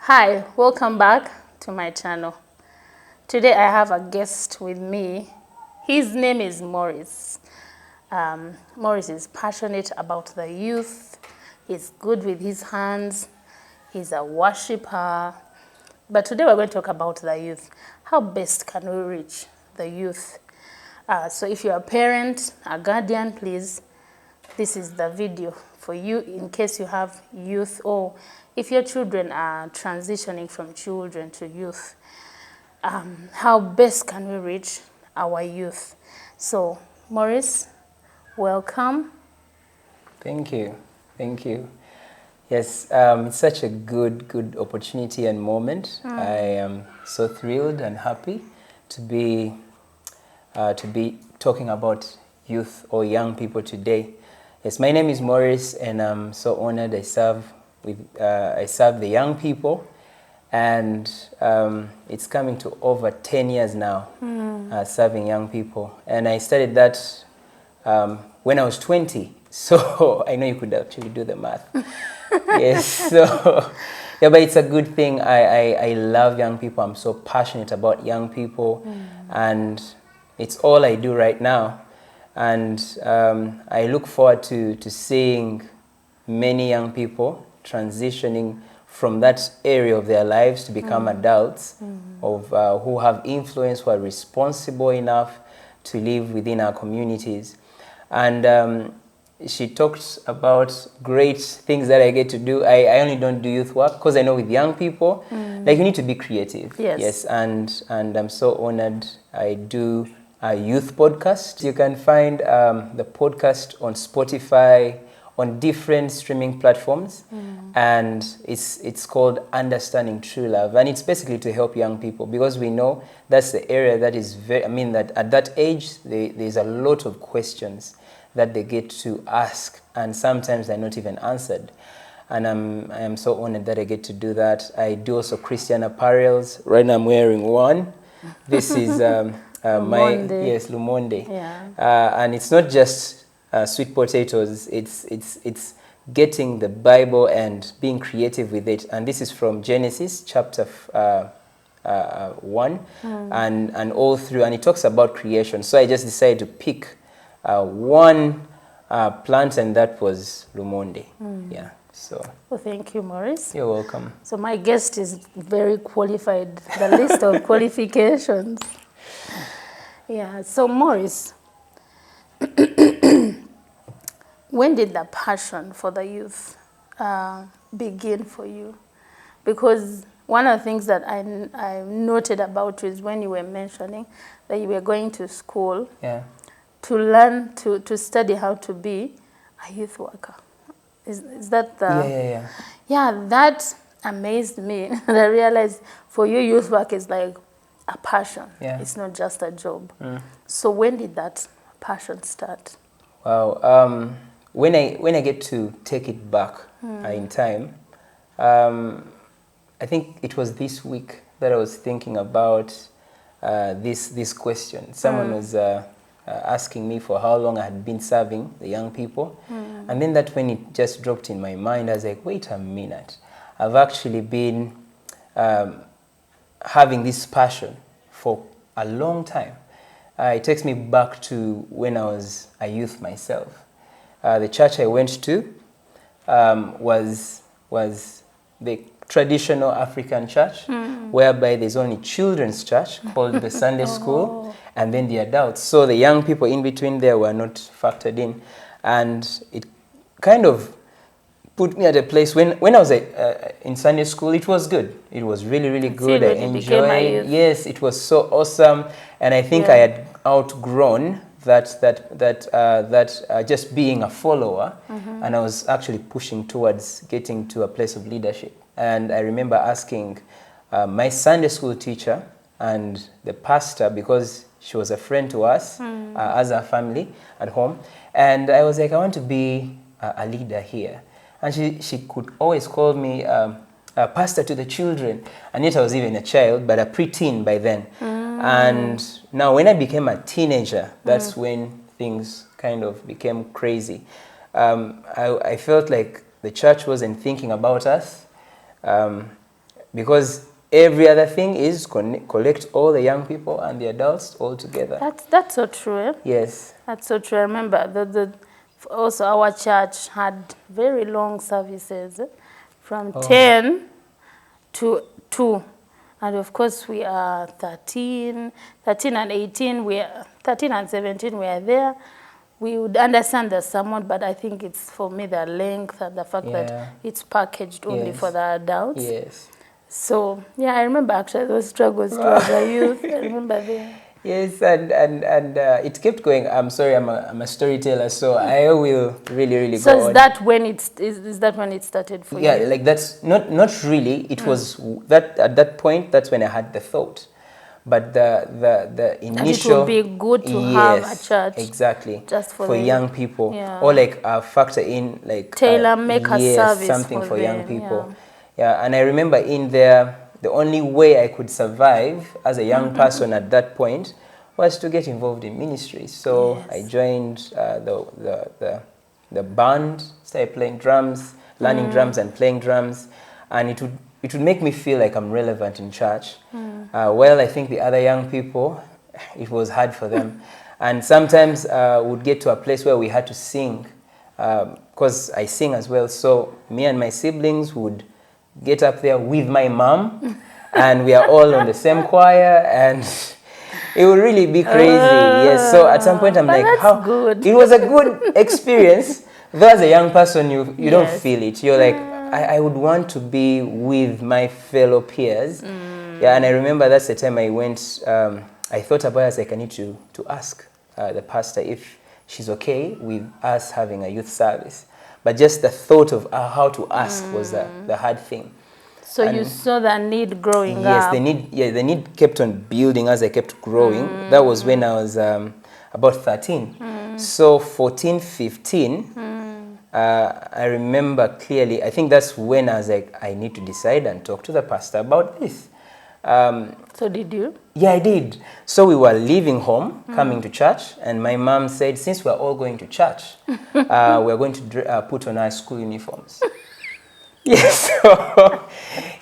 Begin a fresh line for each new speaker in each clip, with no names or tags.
Hi, welcome back to my channel. Today I have a guest with me. His name is Morris. Morris is passionate about the youth. He's good with his hands. He's a worshiper. But today we're going to talk about the youth. How best can we reach the youth? So if you're a parent, a guardian, please, this is the video for you in case you have youth, or if your children are transitioning from children to youth. How best can we reach our youth? So, Morris, welcome.
Thank you. Thank you. Yes, it's such a good opportunity and moment. I am so thrilled and happy to be talking about youth or young people today. Yes, my name is Morris, and I'm so honored. I serve the young people, and it's coming to over 10 years now, serving young people. And I started that when I was 20. So I know you could actually do the math. Yes, so yeah, but it's a good thing. I love young people. I'm so passionate about young people, and it's all I do right now. And I look forward to seeing many young people transitioning from that area of their lives to become adults who have influence, who are responsible enough to live within our communities. And she talked about great things that I get to do. I only don't do youth work because I know with young people, like, you need to be creative.
Yes.
And I'm so honored. I do a youth podcast. You can find the podcast on Spotify, on different streaming platforms, and it's called Understanding True Love, and it's basically to help young people, because we know that's the area that is that at that age there's a lot of questions that they get to ask, and sometimes they're not even answered. And I am so honored that I get to do that. I do also Christian apparels. Right now I'm wearing one. This is Lumonde.
Yeah.
And it's not just sweet potatoes. It's getting the Bible and being creative with it. And this is from Genesis chapter 1 and all through. And it talks about creation. So I just decided to pick one plant, and that was Lumonde. Yeah. So.
Well, thank you, Morris.
You're welcome.
So my guest is very qualified. The list of qualifications. Yeah. So Morris, when did the passion for the youth begin for you? Because one of the things that I noted about you is when you were mentioning that you were going to school to learn to study how to be a youth worker. Is that the... Yeah, that amazed me. And I realized for you, youth work is like a passion.
Yeah.
It's not just a job. So when did that passion start?
Wow. When I get to take it back in time, I think it was this week that I was thinking about this question. Someone was asking me for how long I had been serving the young people. And then that when it just dropped in my mind, I was like, wait a minute. I've actually been having this passion for a long time. It takes me back to when I was a youth myself. The church I went to was the traditional African church, whereby there's only children's church called the Sunday school, and then the adults. So the young people in between there were not factored in. And it kind of put me at a place when I was in Sunday school, it was good. It was really good. I enjoyed it. Yes, it was so awesome. And I think I had outgrown that just being a follower, and I was actually pushing towards getting to a place of leadership. And I remember asking my Sunday school teacher and the pastor, because she was a friend to us as a family at home, and I was like, I want to be a leader here. And she could always call me a pastor to the children, and yet I was even a child, but a preteen by then. And now when I became a teenager, that's when things kind of became crazy. I felt like the church wasn't thinking about us. because every other thing is collect all the young people and the adults all together.
That's so true. Eh?
Yes.
That's so true. I remember also our church had very long services, from 10 to 2. And of course we are 13 and 18, 13 and 17 we are there. We would understand the sermon, but I think it's for me the length and the fact that it's packaged only for the adults.
Yes.
So yeah, I remember actually those struggles too as a youth. I remember them.
Yes, and it kept going. I'm sorry, I'm a storyteller, so I will really
so
go on.
So is that when it started for you?
Yeah, like that's not really. It was that at that point. That's when I had the thought, but the initial. And it would
be good to have a church.
Exactly.
Just for
young people, or like factor in like
make a service
something for young
them,
people. Yeah, and I remember in there. The only way I could survive as a young person at that point was to get involved in ministry. So I joined the band, started playing drums, learning drums and playing drums, and it would make me feel like I'm relevant in church. Well, I think the other young people, it was hard for them, and sometimes would get to a place where we had to sing, because I sing as well. So me and my siblings would get up there with my mom, and we are all on the same choir, and it would really be crazy. Yes. So at some point I'm like, how good. It was a good experience. Though as a young person, you don't feel it. You're like, I would want to be with my fellow peers. Yeah. And I remember that's the time I went. I thought about it. I was like, I need to ask the pastor if she's okay with us having a youth service. But just the thought of how to ask was the hard thing.
So and you saw that need growing
up. Yes, the need kept on building as I kept growing. That was when I was about 13. So 14, 15, I remember clearly, I think that's when I was like, I need to decide and talk to the pastor about this.
So did you?
Yeah, I did. So we were leaving home, coming to church, and my mom said, since we're all going to church, we're going to put on our school uniforms. Yes, so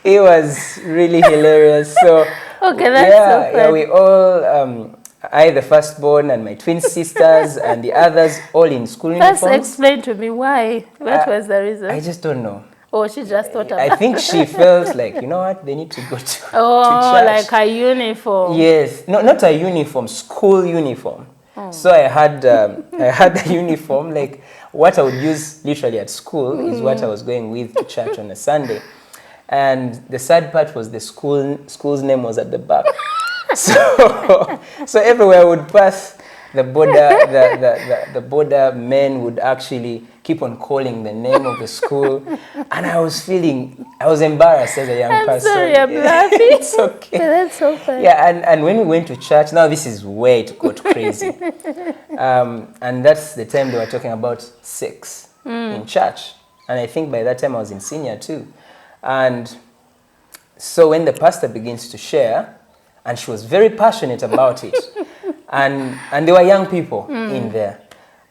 it was really hilarious. So
okay, that's so fun.
Yeah, we all, I, the firstborn, and my twin sisters, and the others, all in school uniforms.
First, explain to me why. What was the reason?
I just don't know.
Oh, she just thought about
it. I think she felt like, you know what, they need to go to church.
Like a uniform.
Yes, no, not a uniform, school uniform. So I had the uniform, like what I would use literally at school is what I was going with to church on a Sunday. And the sad part was the school's name was at the back. So everywhere I would pass, the border men would actually keep on calling the name of the school, and I was embarrassed as a young person.
I'm sorry, I'm laughing.
It's okay.
That's so funny.
Yeah, and when we went to church, now this is where it got crazy. And that's the time they were talking about sex in church. And I think by that time I was in senior too. And so when the pastor begins to share, and she was very passionate about it, and there were young people in there.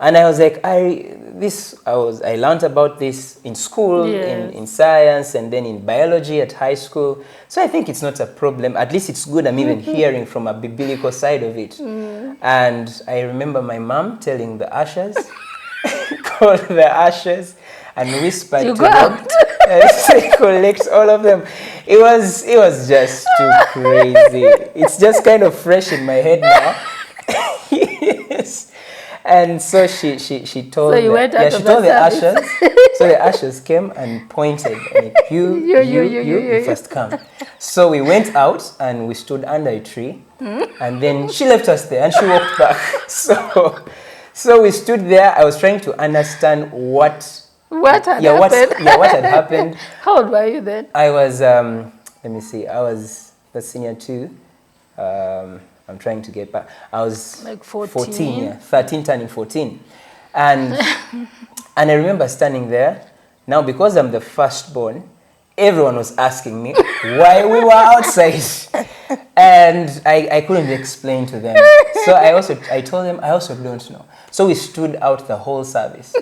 And I was like, I learned about this in school, in science, and then in biology at high school. So I think it's not a problem. At least it's good I'm even hearing from a biblical side of it. And I remember my mom telling the ushers, call the ushers, and whisper to them, and collect all of them. It was just too crazy. It's just kind of fresh in my head now. Yes. And so she told the ushers. So the ushers came and pointed, like, you first come. So we went out and we stood under a tree, and then she left us there and she walked back. So we stood there. I was trying to understand what had happened. What had happened.
How old were you then?
I was let me see. I was the senior too. I'm trying to get back. I was
like 14,
13 turning 14. And I remember standing there. Now, because I'm the firstborn, everyone was asking me why we were outside. And I couldn't explain to them. So I told them, I also don't know. So we stood out the whole service.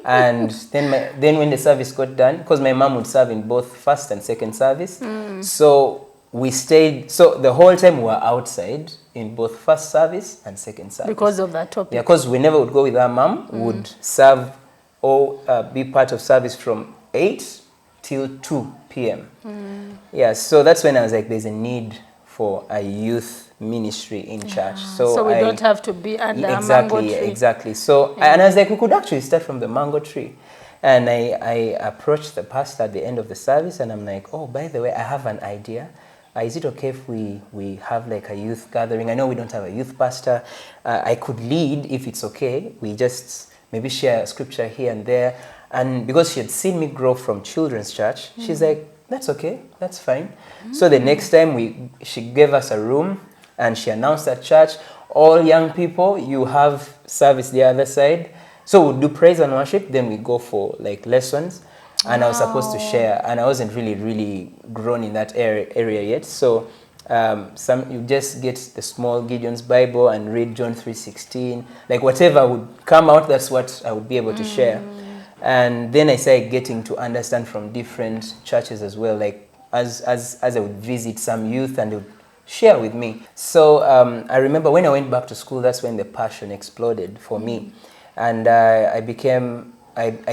And then when the service got done, because my mom would serve in both first and second service, so we stayed, so the whole time we were outside in both first service and second service.
Because of that topic.
Yeah, because we never would go with our mom, would serve or be part of service from 8 till 2 p.m. Yeah, so that's when I was like, there's a need for a youth ministry in church.
So we don't have to be under a mango tree.
Exactly. So, and I was like, we could actually start from the mango tree. And I approached the pastor at the end of the service, and I'm like, oh, by the way, I have an idea. Is it okay if we have like a youth gathering? I know we don't have a youth pastor. I could lead if it's okay. We just maybe share scripture here and there. And because she had seen me grow from children's church, she's like, that's okay, that's fine. So the next time she gave us a room, and she announced at church, all young people, you have service the other side. So we'll do praise and worship, then we go for like lessons. And I was supposed to share, and I wasn't really grown in that area yet. So you just get the small Gideon's Bible and read John 3:16. Like whatever would come out, that's what I would be able to share. And then I started getting to understand from different churches as well. Like as I would visit some youth, and they would share with me. So I remember when I went back to school, that's when the passion exploded for me. And I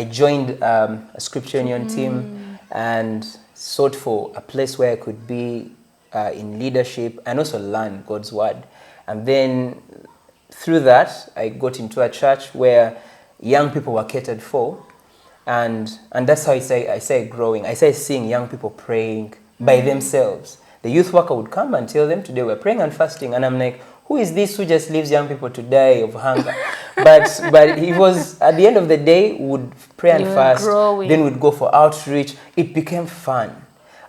joined a scripture union team and sought for a place where I could be in leadership and also learn God's word. And then through that, I got into a church where young people were catered for. And that's how I started growing. I started seeing young people praying by themselves. The youth worker would come and tell them, today we're praying and fasting. And I'm like, who is this who just leaves young people to die of hunger? But he was, at the end of the day, would pray and fast. Growing. Then we'd go for outreach. It became fun.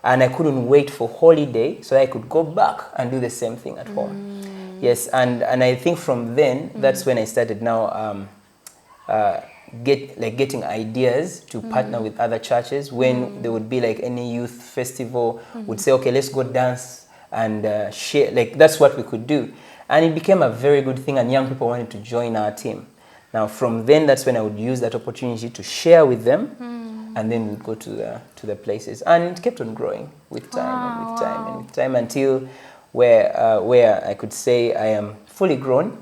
And I couldn't wait for holiday so I could go back and do the same thing at home. Yes, and I think from then, that's when I started now getting ideas to partner with other churches. When there would be like any youth festival, would say, okay, let's go dance and share. Like that's what we could do. And it became a very good thing, and young people wanted to join our team. Now from then, that's when I would use that opportunity to share with them, and then we'd go to the places. And it kept on growing with time and with time and with time until where I could say I am fully grown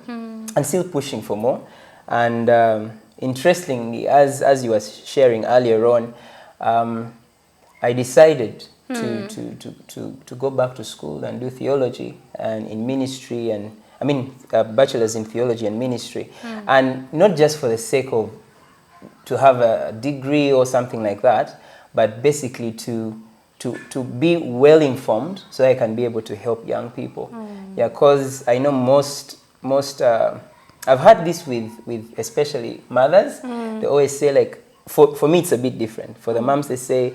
and still pushing for more. And interestingly, as you were sharing earlier on, I decided to go back to school and do theology and in ministry, and I mean bachelor's in theology and ministry, and not just for the sake of to have a degree or something like that, but basically to be well informed so I can be able to help young people. Yeah, because I know most I've had this with especially mothers. They always say, like, for me it's a bit different. For the moms, they say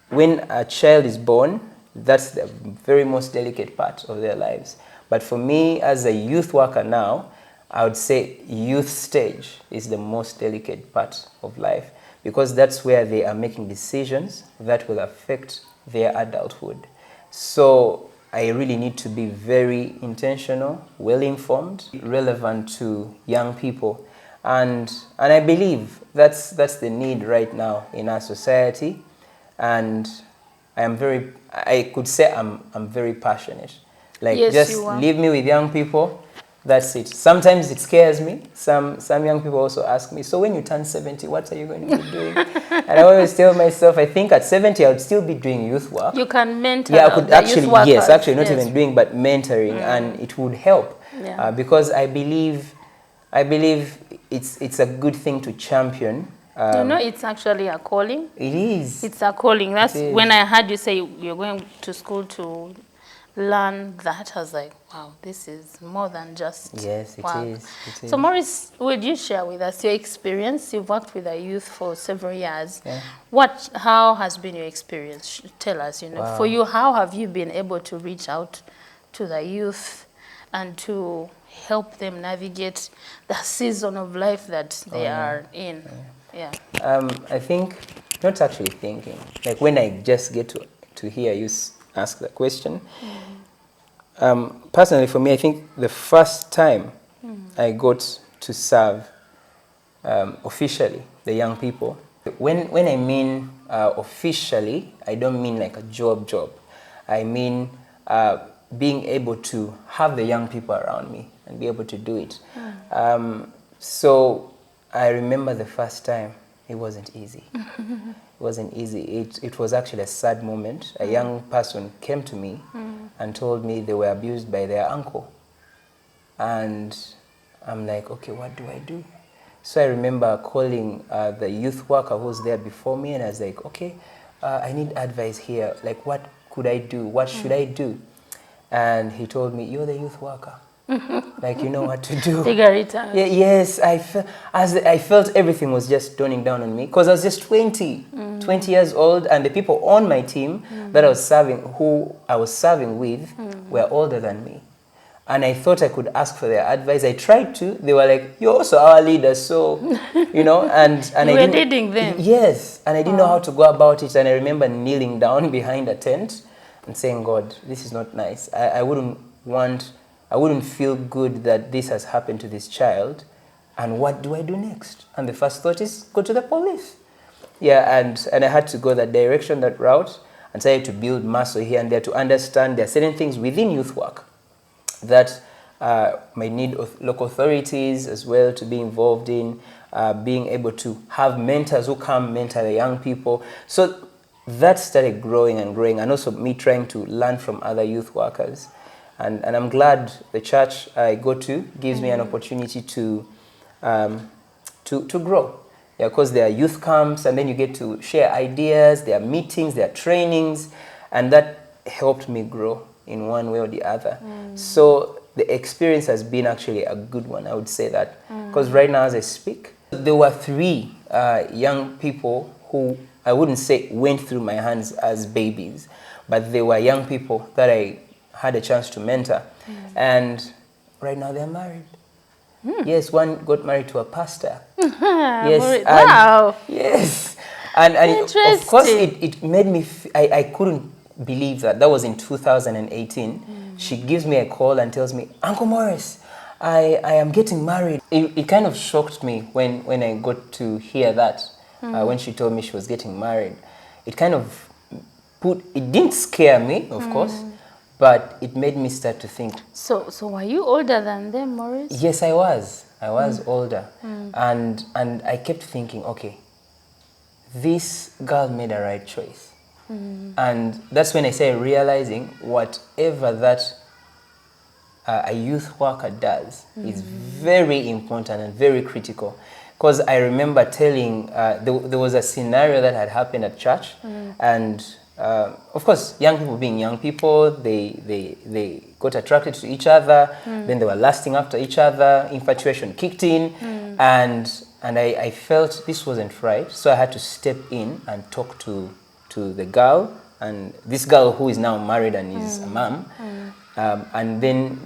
when a child is born, that's the very most delicate part of their lives. But for me, as a youth worker now, I would say youth stage is the most delicate part of life, because that's where they are making decisions that will affect their adulthood. So I really need to be very intentional, well-informed, relevant to young people. And I believe that's the need right now in our society. And I could say I'm very passionate. Like, yes, just leave me with young people. That's it. Sometimes it scares me. Some young people also ask me, so when you turn 70, what are you going to be doing? And I always tell myself, I think at 70 I would still be doing youth work.
You can mentor.
Yeah, I could actually, yes, actually not even doing, but mentoring, and it would help. Yeah. Because I believe it's a good thing to champion.
It's actually a calling.
It is.
It's a calling. That's when I heard you say you're going to school to learn that, I was like, wow, this is more than just
work. It is.
So Maurice, would you share with us your experience? You've worked with a youth for several years. Yeah. How has been your experience? Tell us, wow. For you, how have you been able to reach out to the youth and to help them navigate the season of life that they are in? Yeah.
I think, not actually thinking, like when I just get to hear you ask the question. Personally, for me, I think the first time I got to serve officially the young people. When I mean officially, I don't mean like a job. I mean being able to have the young people around me and be able to do it. So I remember the first time, it wasn't easy. It wasn't easy. It was actually a sad moment. A young person came to me and told me they were abused by their uncle. And I'm like, okay, what do I do? So I remember calling the youth worker who was there before me, and I was like, okay, I need advice here. Like, what could I do? What should I do? And he told me, you're the youth worker. Like, you know what to do.
Figure it out.
Yeah, yes, I felt everything was just dawning down on me, because I was just 20 years old, and the people on my team that I was serving, who I was serving with, were older than me. And I thought I could ask for their advice. I tried to. They were like, you're also our leader, so, you know, and
you were leading them.
Yes, and I didn't know how to go about it. And I remember kneeling down behind a tent and saying, God, this is not nice. I wouldn't feel good that this has happened to this child. And what do I do next? And the first thought is, go to the police. Yeah, and I had to go that direction, that route, and try to build muscle here and there to understand there are certain things within youth work that might need local authorities as well to be involved in, being able to have mentors who come mentor the young people. So that started growing and growing, and also me trying to learn from other youth workers. And I'm glad the church I go to gives me an opportunity to grow. Yeah, because there are youth camps, and then you get to share ideas, there are meetings, there are trainings, and that helped me grow in one way or the other. So the experience has been actually a good one, I would say that. Because right now as I speak, there were 3 young people who I wouldn't say went through my hands as babies, but they were young people that I had a chance to mentor. And right now they're married. Yes, one got married to a pastor. Yes,
wow.
Yes. And of course it made me, I couldn't believe that. That was in 2018. She gives me a call and tells me, Uncle Morris, I am getting married. It kind of shocked me when I got to hear that, when she told me she was getting married. It kind of it didn't scare me, of course, but it made me start to think.
So were you older than them, Morris?
Yes, I was. I was older. And I kept thinking, okay, this girl made a right choice. And that's when I started realizing whatever that a youth worker does is very important and very critical. Because I remember telling, there was a scenario that had happened at church, and of course, young people being young people, they got attracted to each other, then they were lusting after each other, infatuation kicked in, and I felt this wasn't right, so I had to step in and talk to the girl, and this girl who is now married and is a mom, and then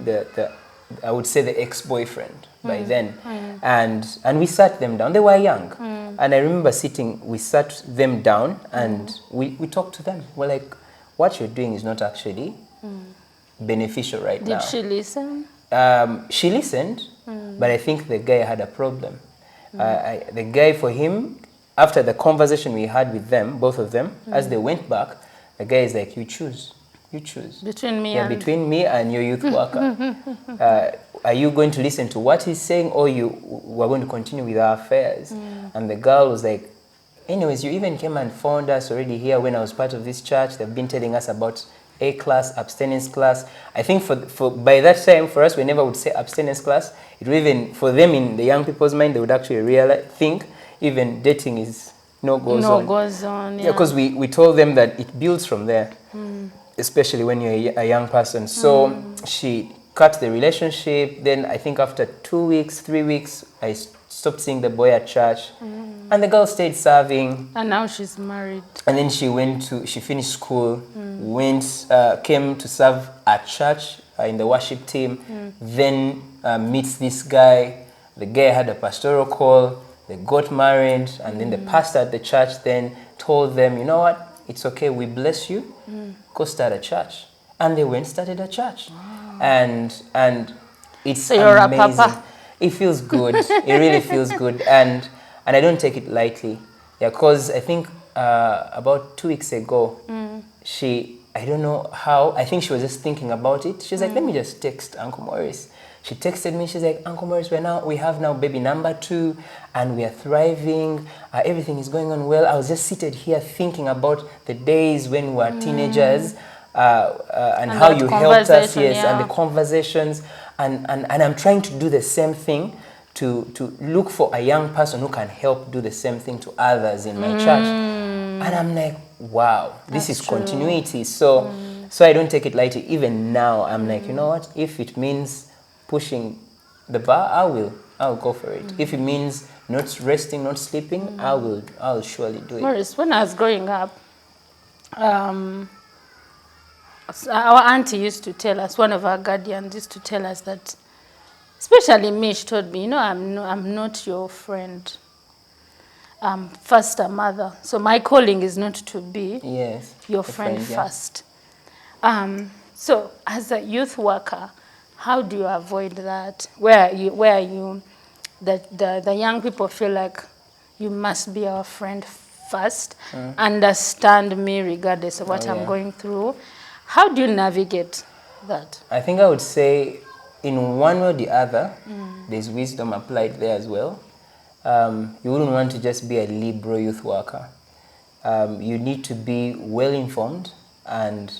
I would say the ex-boyfriend by then, and we sat them down. They were young, and I remember we sat them down, and we talked to them. We're like, what you're doing is not actually beneficial right now.
Did she listen?
She listened, but I think the guy had a problem. The guy, for him, after the conversation we had with them, both of them, as they went back, the guy is like, you choose. Between me and your youth worker. Are you going to listen to what he's saying, or we're going to continue with our affairs? And the girl was like, anyways, you even came and found us already here when I was part of this church. They've been telling us about A class, abstinence class. I think for by that time, for us, we never would say abstinence class. It would even, for them in the young people's mind, they would actually think even dating is goes on. Yeah, because we told them that it builds from there, especially when you're a young person. So she cut the relationship. Then I think after 2 weeks, 3 weeks, I stopped seeing the boy at church, and the girl stayed serving.
And now she's married.
And then she finished school, came to serve at church in the worship team, then meets this guy. The guy had a pastoral call, they got married, and then the pastor at the church then told them, you know what, it's okay, we bless you, go start a church. And they went started a church. Wow. And it's
so you're
amazing.
a papa?
It feels good. It really feels good, and I don't take it lightly. Yeah, because I think about 2 weeks ago, I don't know how, I think she was just thinking about it. She's like, let me just text Uncle Morris. She texted me, she's like, Uncle Morris, we have now baby number 2, and we are thriving. Everything is going on well. I was just seated here thinking about the days when we were teenagers, and how you helped us, yes,
yeah.
and the conversations. And I'm trying to do the same thing, to look for a young person who can help do the same thing to others in my church. And I'm like, wow, this is
true.
continuity. So I don't take it lightly. Even now, I'm like, you know what? If it means pushing the bar, I'll go for it. If it means not resting, not sleeping, I'll surely do it.
Morris, when I was growing up, our auntie used to tell us, one of our guardians used to tell us that, especially me, she told me, I'm not your friend. First a mother. So my calling is not to be your friend first. So as a youth worker, how do you avoid that? Where you the young people feel like you must be our friend first, understand me regardless of what I'm going through. How do you navigate that?
I think I would say, in one way or the other, there's wisdom applied there as well. You wouldn't want to just be a liberal youth worker. You need to be well informed, and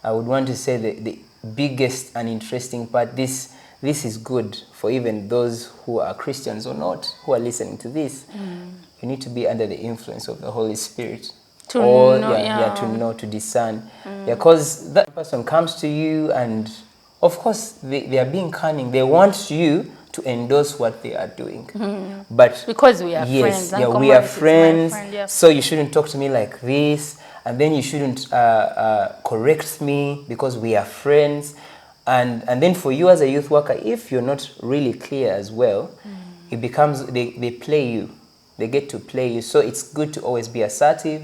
I would want to say the biggest and interesting part, this is good for even those who are Christians or not, who are listening to this. You need to be under the influence of the Holy Spirit. To know, to discern. Because that person comes to you, and of course they are being cunning. They want you to endorse what they are doing. But
because we are friends.
We are friends. So you shouldn't talk to me like this, and then you shouldn't correct me because we are friends. And then for you as a youth worker, if you're not really clear as well, it becomes, they play you. They get to play you. So it's good to always be assertive,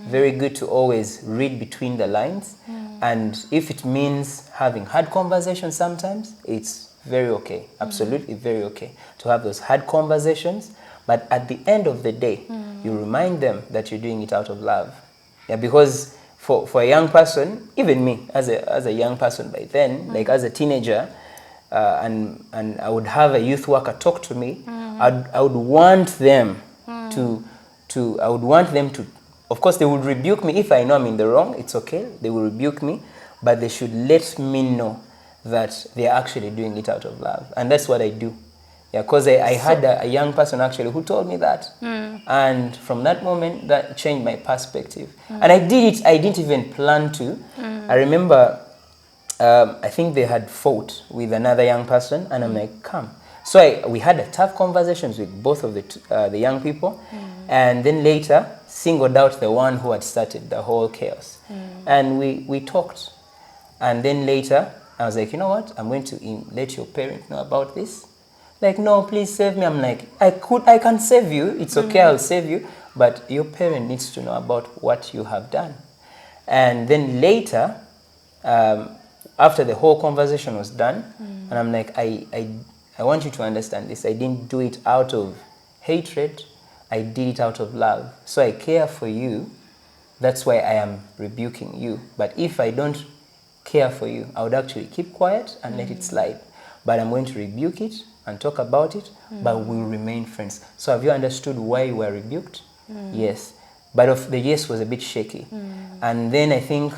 very good to always read between the lines. And if it means having hard conversations sometimes, it's very okay, absolutely very okay to have those hard conversations. But at the end of the day, you remind them that you're doing it out of love. Yeah, because for a young person, even me as a young person by then, like as a teenager, and I would have a youth worker talk to me, I would want them to, of course they would rebuke me. If I know I'm in the wrong, it's okay, they will rebuke me, but they should let me know that they're actually doing it out of love. And that's what I do. Yeah, because I had a young person actually who told me that. And from that moment, that changed my perspective. And I did it, I didn't even plan to. I remember, I think they had fought with another young person, and I'm like, come. So we had a tough conversations with both of the young people, and then later singled out the one who had started the whole chaos. And we talked. And then later, I was like, you know what? I'm going to let your parent know about this. Like, no, please save me. I'm like, I can save you. It's okay, I'll save you. But your parent needs to know about what you have done. And then later, after the whole conversation was done, and I'm like, I want you to understand this. I didn't do it out of hatred. I did it out of love. So I care for you. That's why I am rebuking you. But if I don't care for you, I would actually keep quiet and let it slide. But I'm going to rebuke it and talk about it, but we'll remain friends. So have you understood why you were rebuked? Yes. But the yes was a bit shaky. And then I think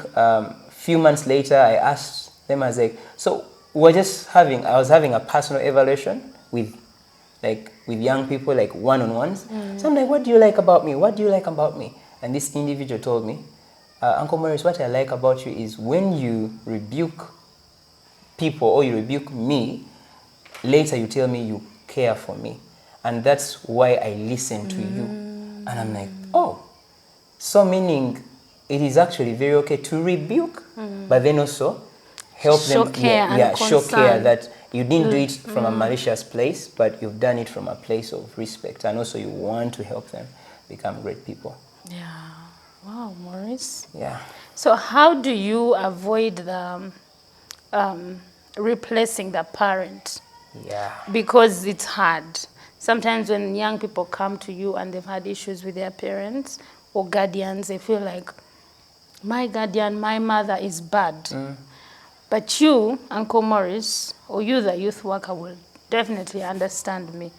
few months later, I asked them, I was like, so I was having a personal evaluation with young people, like one-on-ones. So I'm like, what do you like about me? What do you like about me? And this individual told me, Uncle Morris, what I like about you is when you rebuke people or you rebuke me, later you tell me you care for me. And that's why I listen to you. And I'm like, oh, so meaning it is actually very okay to rebuke, but then also help
show
them.
Care
show care that you didn't do it from a malicious place, but you've done it from a place of respect. And also you want to help them become great people.
Yeah. Wow, Morris.
Yeah.
So how do you avoid the replacing the parent?
Yeah.
because it's hard. Sometimes when young people come to you and they've had issues with their parents or guardians, they feel like, my guardian, my mother is bad. But you, Uncle Morris, or you, the youth worker, will definitely understand me.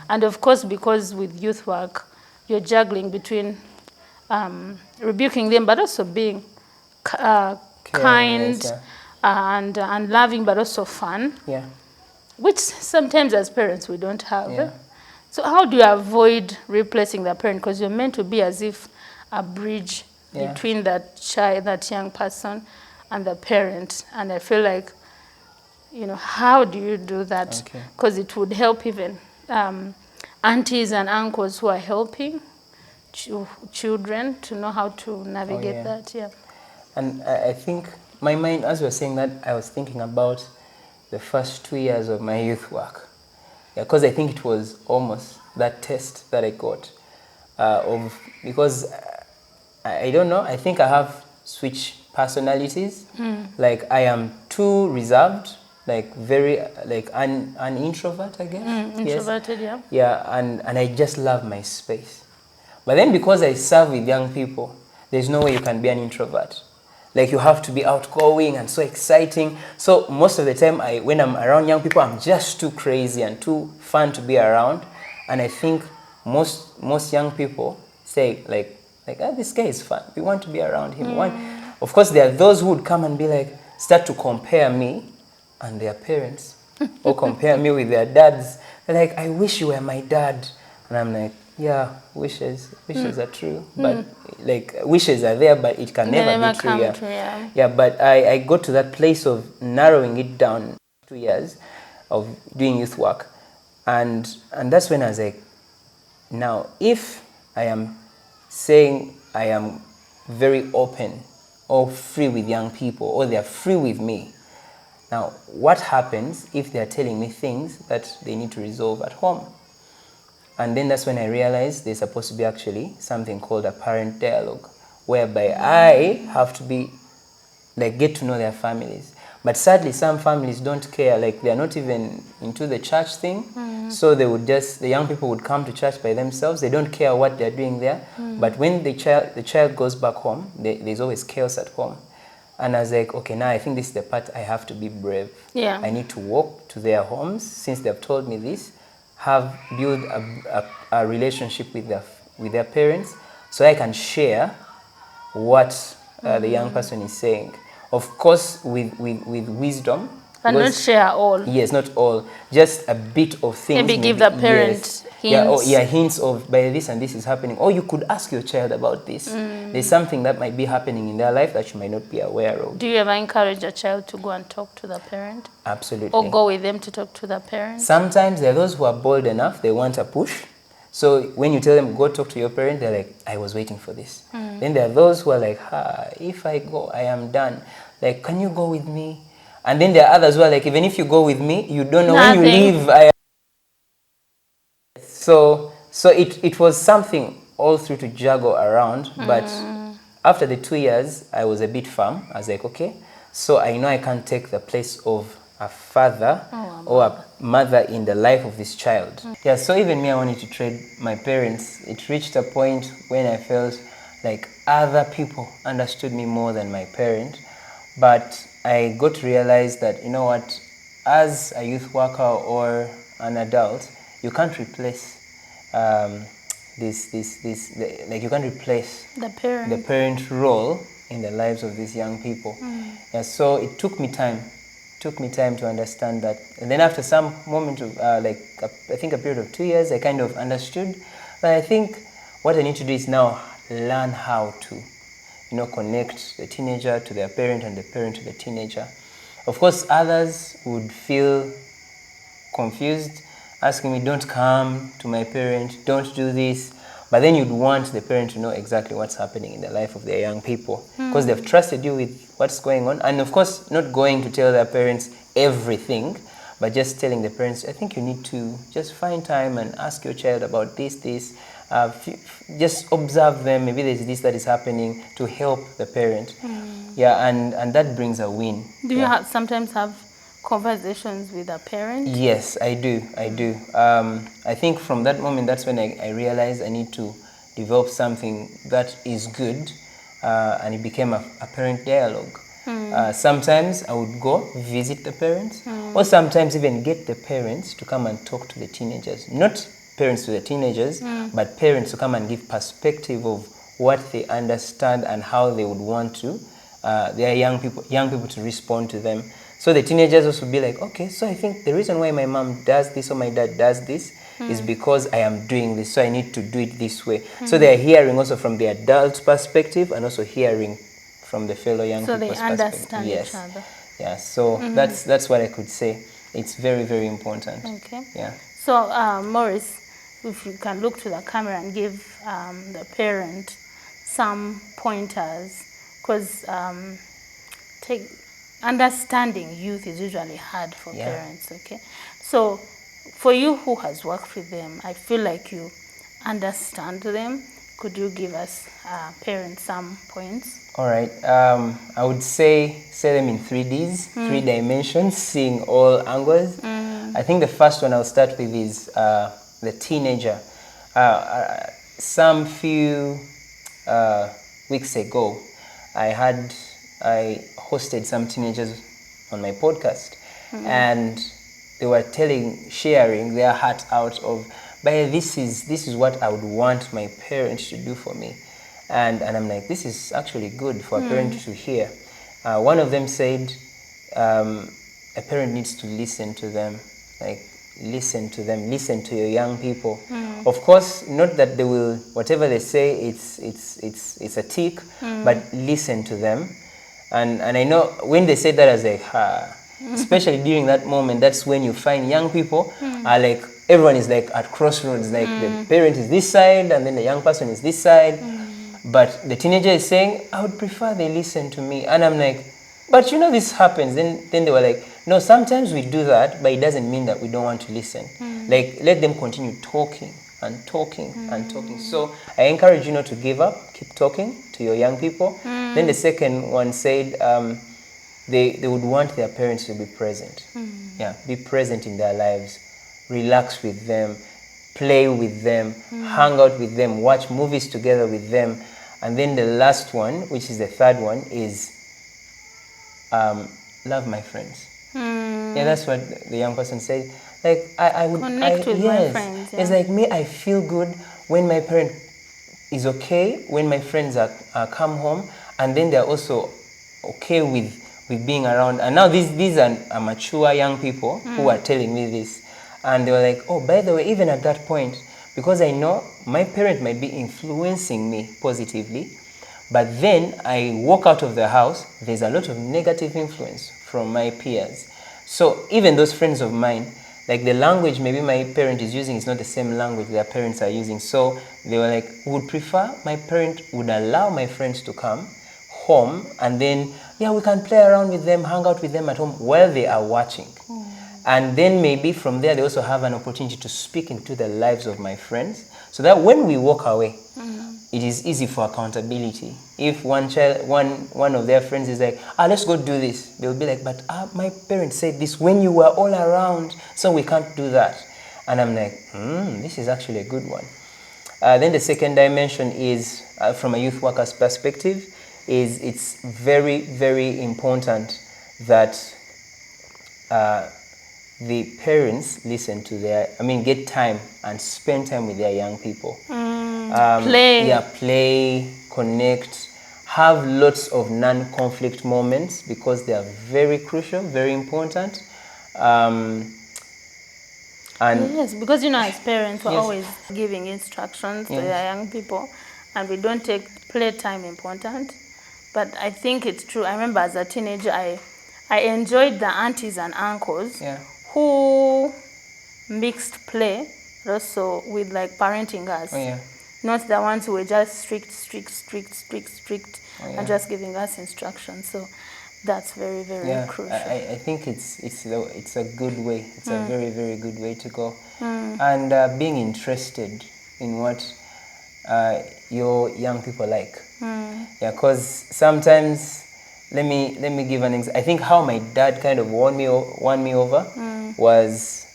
And of course, because with youth work, you're juggling between rebuking them, but also being
Caring, yes,
kind
yeah.
and loving, but also fun,
Yeah.
which sometimes as parents we don't have.
Yeah.
So how do you avoid replacing the parent? Because you're meant to be as if a bridge
Yeah.
between that child, that young person, and the parent. And I feel like, how do you do that?
Okay.
Because it would help even aunties and uncles who are helping children to know how to navigate
yeah.
that. Yeah.
And I think my mind, as you were saying that, I was thinking about the first 2 years of my youth work. Yeah, because I think it was almost that test that I got because I don't know, I think I have switch personalities. Like I am too reserved, like very like an introvert, I guess.
Introverted,
Yes.
yeah.
Yeah, and I just love my space. But then because I serve with young people, there's no way you can be an introvert. Like you have to be outgoing and so exciting. So most of the time, when I'm around young people, I'm just too crazy and too fun to be around. And I think most young people say like this guy is fun. We want to be around him. Of course, there are those who would come and be like, start to compare me and their parents, or compare me with their dads. They're like, I wish you were my dad. And I'm like, yeah, wishes are true, but like wishes are there, but it can never be true.
Come
Yeah.
true, yeah.
Yeah, but I got to that place of narrowing it down 2 years of doing youth work, and that's when I was like, now if I am saying I am very open or free with young people, or they are free with me, now what happens if they are telling me things that they need to resolve at home? And then that's when I realized there's supposed to be actually something called a parent dialogue, whereby I have to be, like, get to know their families. But sadly, some families don't care, like they're not even into the church thing. So they would the young people would come to church by themselves. They don't care what they're doing there. But when the child goes back home, there's always chaos at home. And I was like, okay, now I think this is the part I have to be brave.
Yeah.
I need to walk to their homes, since they've told me this, build a relationship with their parents, so I can share what the young person is saying. Of course, with wisdom.
But not share all.
Yes, not all. Just a bit of things.
Maybe give the parent
yes.
hints.
Hints of, by this and this is happening. Or you could ask your child about this. There's something that might be happening in their life that you might not be aware of.
Do you ever encourage a child to go and talk to the parent?
Absolutely.
Or go with them to talk to the parent?
Sometimes there are those who are bold enough, they want a push. So when you tell them, go talk to your parent, they're like, I was waiting for this. Then there are those who are like, if I go, I am done. Like, can you go with me? And then there are others who are like, even if you go with me, you don't know when you leave. So it was something all through to juggle around. But after the 2 years, I was a bit firm. I was like, okay, so I know I can't take the place of a father or a mother in the life of this child. Yeah, so even me, I wanted to trade my parents. It reached a point when I felt like other people understood me more than my parent. But I got to realize that, you know what, as a youth worker or an adult, you can't replace you can't replace the parent role in the lives of these young people. Yeah, so it took me time to understand that. And then after some moment of I think a period of 2 years, I kind of understood. But I think what I need to do is now learn how to, connect the teenager to their parent and the parent to the teenager. Of course, others would feel confused, asking me, don't come to my parent, don't do this. But then you'd want the parent to know exactly what's happening in the life of their young people, because they've trusted you with what's going on. And of course, not going to tell their parents everything, but just telling the parents, I think you need to just find time and ask your child about this. Just observe them. Maybe there's this that is happening, to help the parent. Yeah, and that brings a win.
Do you sometimes have conversations with a parent?
Yes, I do. I think from that moment, that's when I realized I need to develop something that is good, and it became a parent dialogue. Sometimes I would go visit the parents, or sometimes even get the parents to come and talk to the teenagers. Not parents to the teenagers, but parents to come and give perspective of what they understand and how they would want to their young people to respond to them. So the teenagers also be like, okay, so I think the reason why my mom does this or my dad does this is because I am doing this, so I need to do it this way. So they are hearing also from the adult perspective and also hearing from the fellow young
So
people's
they understand
perspective.
each other.
Yeah, so that's what I could say. It's very, very important.
Okay.
Yeah.
So, Maurice, if you can look to the camera and give the parent some pointers, because understanding youth is usually hard for parents, okay? So, for you who has worked with them, I feel like you understand them. Could you give us parents some points?
All right. I would say them in 3Ds, 3 dimensions, seeing all angles. I think the first one I'll start with is the teenager. Some few weeks ago, I hosted some teenagers on my podcast, and they were sharing their heart out of, but this is what I would want my parents to do for me. And I'm like, this is actually good for a parent to hear. One of them said, a parent needs to listen to them, like listen to them, listen to your young people. Of course, not that they will, whatever they say, it's a tick, but listen to them. And I know when they say that, I was like, especially during that moment, that's when you find young people are like, everyone is like at crossroads, like the parent is this side and then the young person is this side. But the teenager is saying, I would prefer they listen to me. And I'm like, but you know this happens. Then they were like, no, sometimes we do that, but it doesn't mean that we don't want to listen. Like, let them continue talking and talking and talking. So I encourage you not to give up. Keep talking to your young people. Then the second one said they would want their parents to be present. Yeah, be present in their lives. Relax with them. Play with them. Hang out with them. Watch movies together with them. And then the last one, which is the third one, is love my friends. Yeah, that's what the young person said. Like, I would
connect with my friends. Yeah.
It's like me, I feel good when my parent is okay, when my friends are come home, and then they're also okay with being around. And now these are mature young people who are telling me this. And they were like, oh, by the way, even at that point, because I know my parent might be influencing me positively, but then I walk out of the house, there's a lot of negative influence from my peers. So even those friends of mine, like the language maybe my parent is using is not the same language their parents are using. So they were like, would prefer my parent would allow my friends to come home, and then, yeah, we can play around with them, hang out with them at home while they are watching. And then maybe from there, they also have an opportunity to speak into the lives of my friends, so that when we walk away, it is easy for accountability. If one of their friends is like, let's go do this, they'll be like, but my parents said this when you were all around, so we can't do that. And I'm like, this is actually a good one. Then the second dimension is, from a youth worker's perspective, is it's very, very important that the parents listen to get time and spend time with their young people.
Play.
Yeah, play, connect, have lots of non-conflict moments, because they are very crucial, very important. And
yes, because as parents, we're always giving instructions to their young people, and we don't take playtime important. But I think it's true. I remember as a teenager, I enjoyed the aunties and uncles who mixed play also with like parenting us. Not the ones who were just strict, and just giving us instructions. So that's very, very crucial.
I think it's a good way. It's a very, very good way to go. And being interested in what your young people like. Yeah, because sometimes let me give an example. I think how my dad kind of won me over was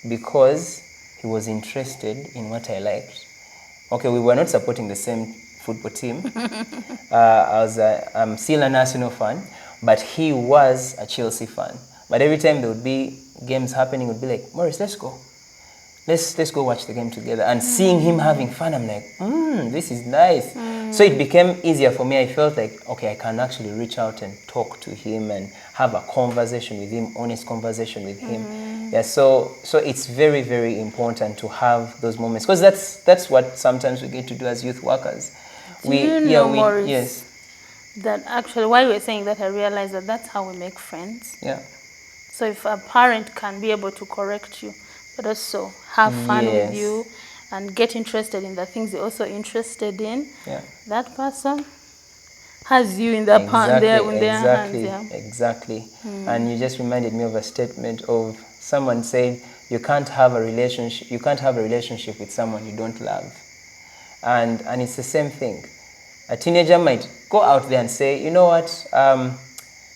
because he was interested in what I liked. Okay, we were not supporting the same football team. I'm still an Arsenal fan, but he was a Chelsea fan. But every time there would be games happening, would be like, Maurice, let's go. Let's go watch the game together. And seeing him having fun, I'm like, this is nice. So it became easier for me. I felt like, okay, I can actually reach out and talk to him and have a conversation with him, honest conversation with him. Yeah, so it's very, very important to have those moments, because that's what sometimes we get to do as youth workers.
Maurice,
yes.
that actually, while we were saying that, I realized that that's how we make friends.
Yeah.
So if a parent can be able to correct you, but also have fun with you and get interested in the things you're also interested in, that person has you in their hands.
Exactly. And you just reminded me of a statement of someone saying, you can't have a relationship with someone you don't love. And it's the same thing. A teenager might go out there and say, you know what,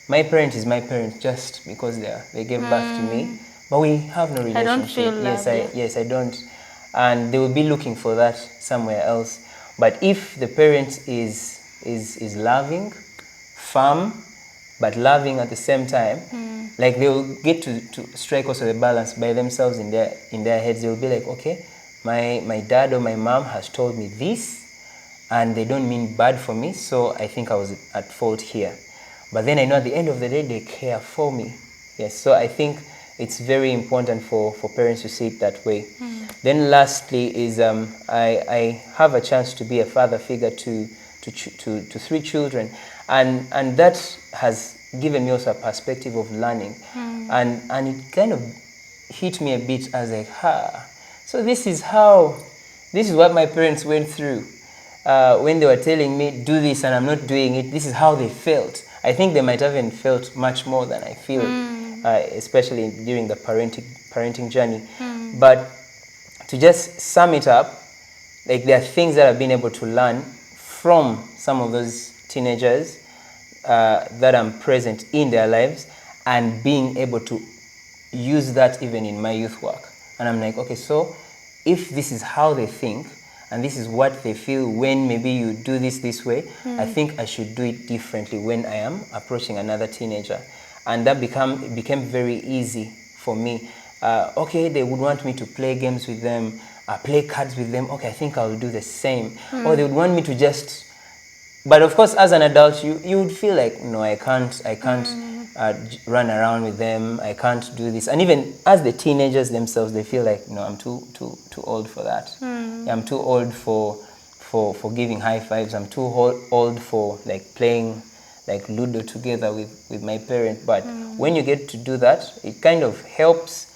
my parent is my parent just because they gave birth to me, but we have no relationship.
I don't feel loved.
Yes, I don't. And they will be looking for that somewhere else. But if the parent is loving, firm, but loving at the same time, like they will get to strike also the balance by themselves in their heads. They will be like, okay, my dad or my mom has told me this, and they don't mean bad for me, so I think I was at fault here. But then I know at the end of the day, they care for me. Yes, so I think it's very important for parents to see it that way. Then lastly is I have a chance to be a father figure to 3 children. And that has given me also a perspective of learning. And it kind of hit me a bit as like, so this is what my parents went through. When they were telling me, do this, and I'm not doing it, this is how they felt. I think they might have even felt much more than I feel, especially during the parenting journey. But to just sum it up, like there are things that I've been able to learn from some of those teenagers that I'm present in their lives, and being able to use that even in my youth work. And I'm like, okay, so if this is how they think, and this is what they feel when maybe you do this way, I think I should do it differently when I am approaching another teenager. And that became very easy for me. Okay, they would want me to play games with them, play cards with them. Okay, I think I'll do the same. Or they would want me to just... But of course, as an adult, you would feel like, no, I can't run around with them. I can't do this. And even as the teenagers themselves, they feel like, no, I'm too old for that. Yeah, I'm too old for giving high fives. I'm too old for like playing like Ludo together with my parent. But when you get to do that, it kind of helps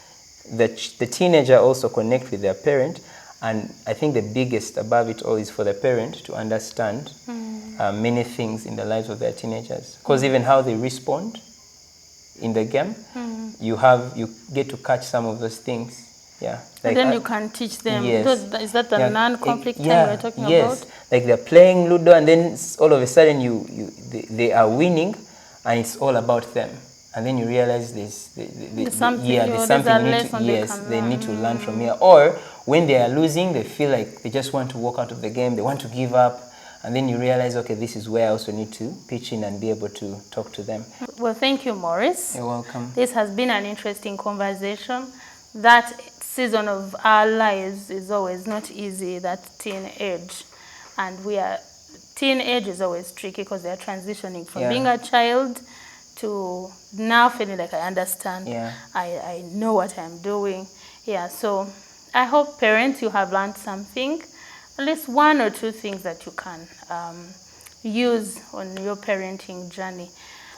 the teenager also connect with their parent. And I think the biggest above it all is for the parent to understand many things in the lives of their teenagers. Because even how they respond in the game, you get to catch some of those things. Yeah.
Like, and then you can teach them.
Yes.
Is that the non-conflict time we're talking
yes.
about?
Like they're playing Ludo, and then all of a sudden they are winning, and it's all about them. And then you realize there's something they need to learn from here. Or when they are losing, they feel like they just want to walk out of the game. They want to give up. And then you realize, okay, this is where I also need to pitch in and be able to talk to them.
Well, thank you, Maurice.
You're welcome.
This has been an interesting conversation. That season of our lives is always not easy, that teen age. And teen age is always tricky because they're transitioning from being a child to now feeling like I understand. I know what I'm doing. Yeah, so I hope parents, you have learned something. At least 1 or 2 things that you can use on your parenting journey.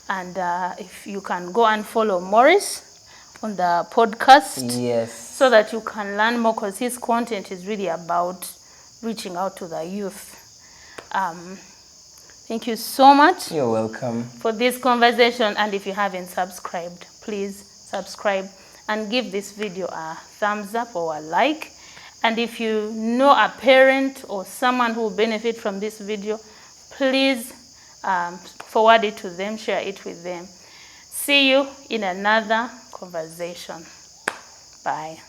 And if you can go and follow Maurice on the podcast.
Yes.
So that you can learn more, because his content is really about reaching out to the youth. Thank you so much.
You're welcome.
For this conversation. And if you haven't subscribed, please subscribe and give this video a thumbs up or a like. And if you know a parent or someone who will benefit from this video, please forward it to them, share it with them. See you in another conversation. Bye.